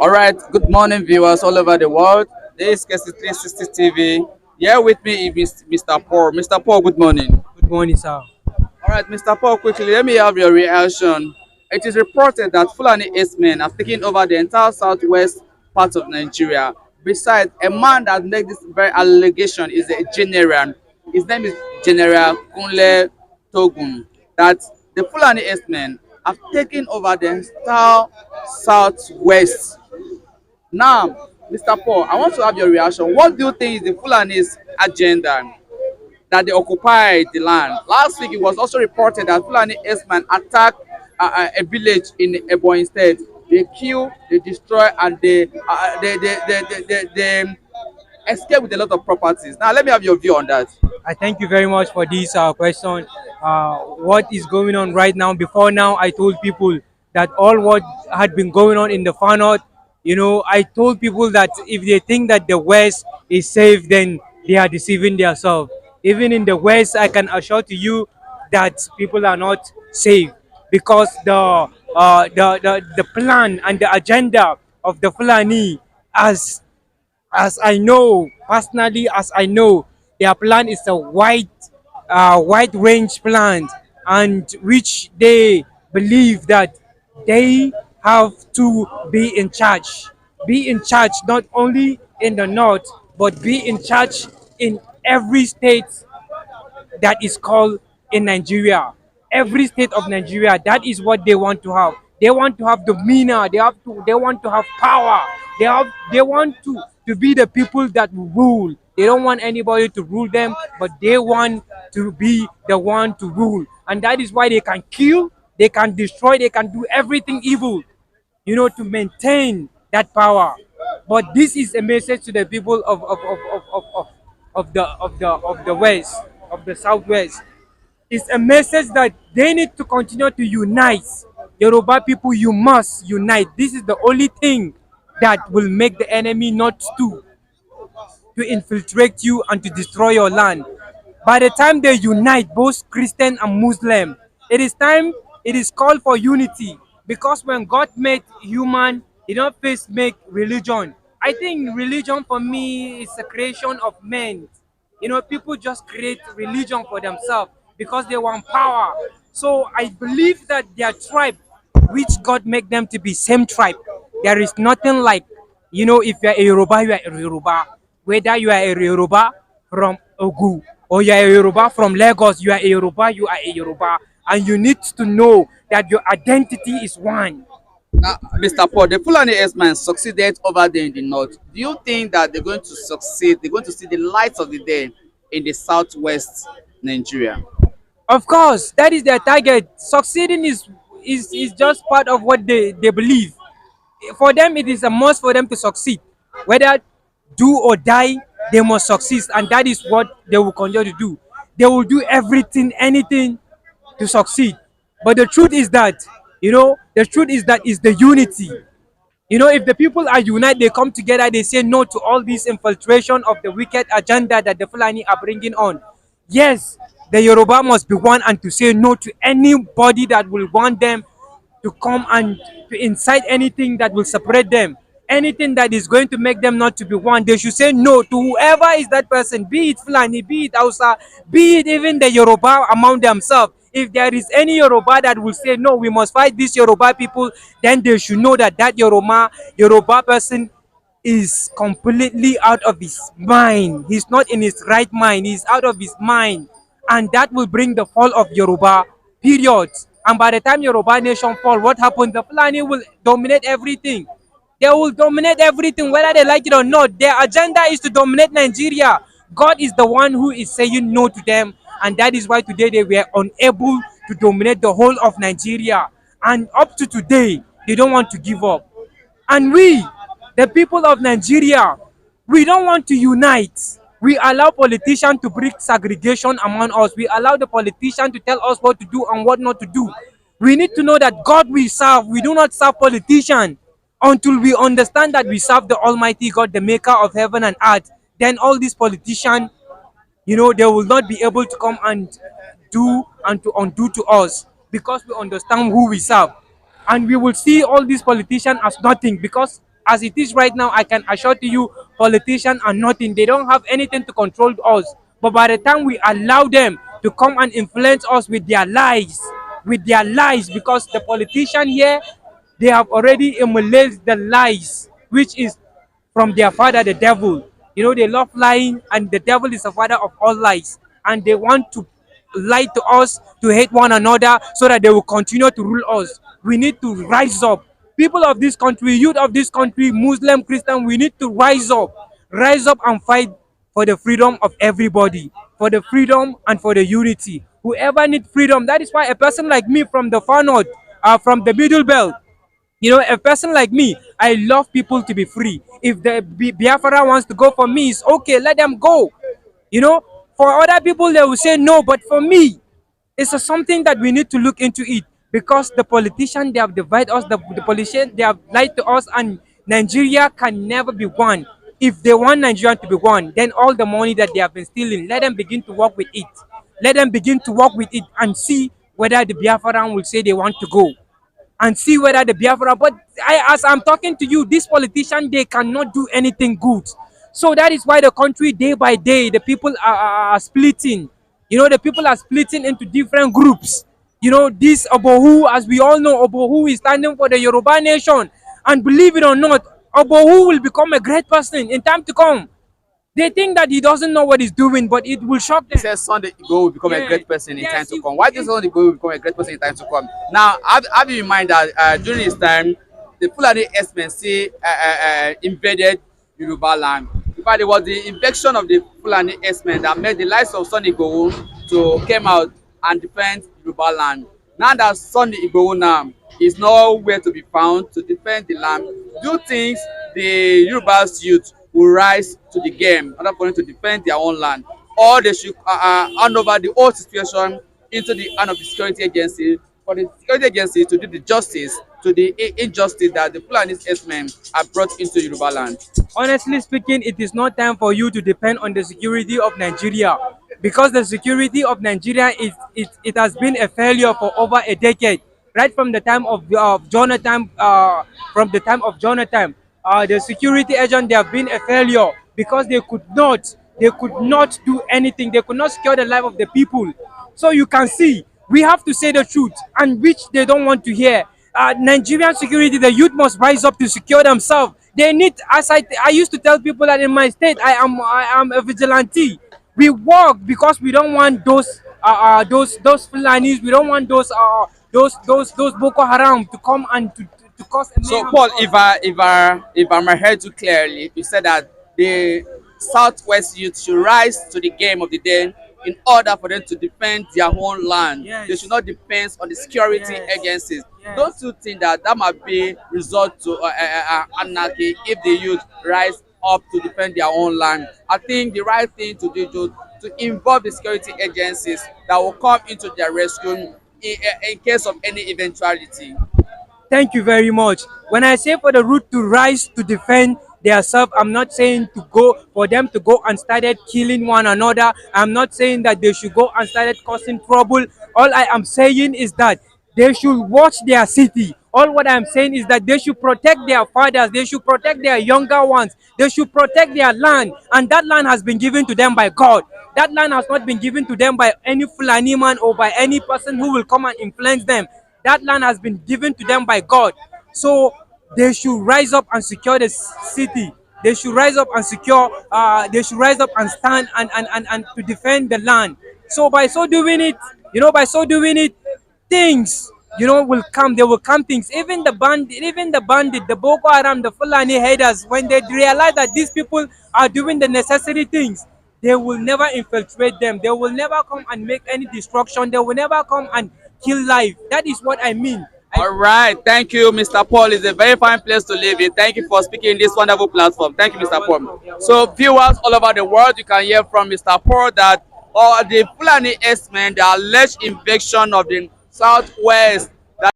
All right, good morning, viewers all over the world. This is KC360 TV. Here with me is Mr. Paul. Mr. Paul, good morning. Good morning, sir. All right, Mr. Paul, quickly, let me have your reaction. It is reported that Fulani men have taken over the entire southwest part of Nigeria. Besides, a man that made this very allegation is a general. His name is General Kunle Togun. That the Fulani men have taken over the entire southwest. Now, Mr. Paul, I want to have your reaction. What do you think is the Fulani's agenda that they occupied the land? Last week, it was also reported that Fulani X-Men attacked a village in Ebonyi State. They kill, they destroy, and they escape with a lot of properties. Now, let me have your view on that. I thank you very much for this question. What is going on right now? Before now, I told people that all what had been going on in the far north, I told people that if they think that the West is safe, then they are deceiving themselves. Even in the West, I can assure to you that people are not safe because the plan and the agenda of the Fulani as I know personally, as I know, their plan is a wide range plan, and which they believe that they have to be in charge not only in the north, but be in charge in every state that is called in Nigeria. Every state of Nigeria, that is what they want to have. They want to have demeanor. They want to have power. They want to be the people that rule. They don't want anybody to rule them, but they want to be the one to rule. And that is why they can kill, they can destroy, they can do everything evil, to maintain that power. But this is a message to the people of the west, of the southwest. It's a message that they need to continue to unite. Yoruba people, you must unite. This is the only thing that will make the enemy not to infiltrate you and to destroy your land. By the time they unite, both Christian and Muslim, it is called for unity. Because when God made human, he don't first make religion. I think religion for me is a creation of men. People just create religion for themselves because they want power. So I believe that their tribe, which God make them to be same tribe, there is nothing like, if you are a Yoruba, you are a Yoruba. Whether you are a Yoruba from Ogu or you are a Yoruba from Lagos, you are a Yoruba, you are a Yoruba. And you need to know that your identity is one. Now, Mr. Paul, the Fulani men succeeded over there in the north. Do you think that they're going to succeed? They're going to see the light of the day in the southwest Nigeria? Of course, that is their target. Succeeding is just part of what they believe. For them, it is a must for them to succeed. Whether do or die, they must succeed, and that is what they will continue to do. They will do everything, anything to succeed. But the truth is that is the unity. If the people are united, they come together, they say no to all this infiltration of the wicked agenda that the Fulani are bringing on. Yes, the Yoruba must be one and to say no to anybody that will want them to come and to incite anything that will separate them. Anything that is going to make them not to be one, they should say no to whoever is that person, be it Fulani, be it Hausa, be it even the Yoruba among themselves. If there is any Yoruba that will say no, we must fight these Yoruba people, then they should know that Yoruba person is completely out of his mind. He's not in his right mind. He's out of his mind, and that will bring the fall of Yoruba. Period. And by the time Yoruba nation fall, what happened? The Fulani will dominate everything. They will dominate everything, whether they like it or not. Their agenda is to dominate Nigeria. God is the one who is saying no to them, and that is why today they were unable to dominate the whole of Nigeria. And up to today, they don't want to give up. And we, the people of Nigeria, we don't want to unite. We allow politicians to bring segregation among us. We allow the politicians to tell us what to do and what not to do. We need to know that God we serve. We do not serve politicians. Until we understand that we serve the Almighty God, the maker of heaven and earth, then all these politicians, they will not be able to come and do and to undo to us, because we understand who we serve. And we will see all these politicians as nothing, because As it is right now, I can assure to you, politicians are nothing. They don't have anything to control us. But by the time we allow them to come and influence us with their lies, because the politician here, they have already emulated the lies, which is from their father, the devil. You know, they love lying, and the devil is the father of all lies. And they want to lie to us, to hate one another, so that they will continue to rule us. We need to rise up. People of this country, youth of this country, Muslim, Christian, we need to rise up and fight for the freedom of everybody, for the freedom and for the unity. Whoever needs freedom, that is why a person like me from the far north, from the middle belt, you know, a person like me, I love people to be free. If the Biafra wants to go for me, it's okay, let them go. You know, for other people, they will say no, but for me, it's something that we need to look into it, because the politicians, they have divided us, the politicians, they have lied to us, and Nigeria can never be one. If they want Nigeria to be one, then all the money that they have been stealing, let them begin to work with it. Let them begin to work with it and see whether the Biafran will say they want to go, and see whether the Biafra. But as I'm talking to you, these politicians, they cannot do anything good. So that is why the country, day by day, the people are splitting. You know, the people are splitting into different groups. You know, this Obohu, as we all know, Obohu is standing for the Yoruba nation. And believe it or not, Obohu will become a great person in time to come. They think that he doesn't know what he's doing, but it will shock He them. says Sunday Igbo will become a Yeah. great person in time Yes, to come. Why does Sunday Igbo will become a great person in time to come? Now, have you in mind that during his time, the Fulani herdsmen invaded Yoruba land. In fact, it was the invasion of the Fulani herdsmen that made the lives of Sunday Igbo to come out and defend Yoruba land. Now that Sunday Igbo now is nowhere to be found to defend the land, do you think the Yoruba's youth will rise to the game in order for them to defend their own land, or they should hand over the whole situation into the hand of the security agency, for the security agency to do the justice to the injustice that the Fulani herdsmen have brought into Yoruba land? Honestly speaking, it is not time for you to depend on the security of Nigeria, because the security of Nigeria it has been a failure for over a decade. Right from the time of Jonathan, the security agent, they have been a failure, because they could not do anything. They could not secure the life of the people. So you can see, we have to say the truth, and which they don't want to hear. Nigerian security, the youth must rise up to secure themselves. They need, as I used to tell people that in my state, I am a vigilante. We work because we don't want those Fulanis. We don't want those Boko Haram to come and to cause a So mayhem Paul, to us. if I heard you clearly, you said that the Southwest youth should rise to the game of the day in order for them to defend their own land. They Yes. should not depend on the security Yes. agencies. Yes. Don't you think that that might be result to anarchy if the youth rise up to defend their own land? I think the right thing to do to involve the security agencies that will come into their rescue in case of any eventuality. Thank you very much. When I say for the root to rise to defend themselves, I'm not saying to go for them to go and started killing one another. I'm not saying that they should go and started causing trouble. All I am saying is that they should watch their city. All what I'm saying is that they should protect their fathers, they should protect their younger ones, they should protect their land, and that land has been given to them by God. That land has not been given to them by any Fulani man or by any person who will come and influence them. That land has been given to them by God. So they should rise up and secure the city. They should rise up and secure, they should rise up and stand and to defend the land. So by so doing it, by so doing it, things, will come. They will come things. Even the bandit, the Boko Haram, the Fulani headers, when they realize that these people are doing the necessary things, they will never infiltrate them. They will never come and make any destruction. They will never come and kill life. That is what I mean. All right. Thank you, Mr. Paul. It's a very fine place to live in. Thank you for speaking in this wonderful platform. Thank you, Mr. Paul. So, viewers all over the world, you can hear from Mr. Paul that the Fulani herdsmen, the alleged invasion of the Southwest